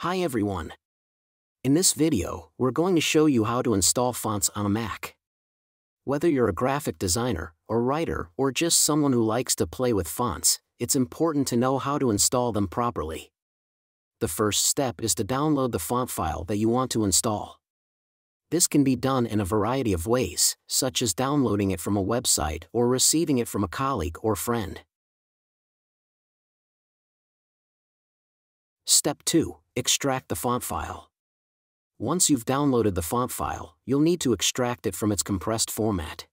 Hi everyone. In this video, we're going to show you how to install fonts on a Mac. Whether you're a graphic designer, or writer, or just someone who likes to play with fonts, it's important to know how to install them properly. The first step is to download the font file that you want to install. This can be done in a variety of ways, such as downloading it from a website or receiving it from a colleague or friend. Step 2. Extract the font file. Once you've downloaded the font file, you'll need to extract it from its compressed format.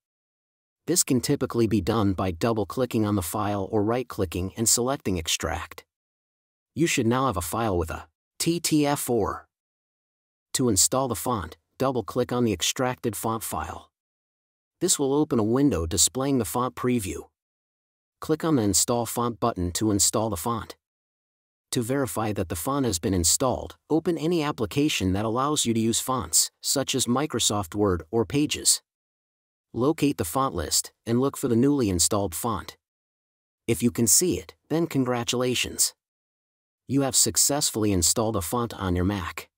This can typically be done by double-clicking on the file or right-clicking and selecting Extract. You should now have a file with a TTF4. To install the font, double-click on the extracted font file. This will open a window displaying the font preview. Click on the Install Font button to install the font. To verify that the font has been installed, open any application that allows you to use fonts, such as Microsoft Word or Pages. Locate the font list and look for the newly installed font. If you can see it, then congratulations. You have successfully installed a font on your Mac.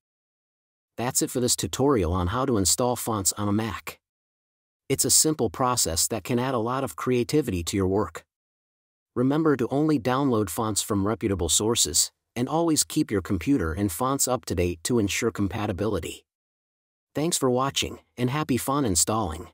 That's it for this tutorial on how to install fonts on a Mac. It's a simple process that can add a lot of creativity to your work. Remember to only download fonts from reputable sources, and always keep your computer and fonts up to date to ensure compatibility. Thanks for watching, and happy font installing.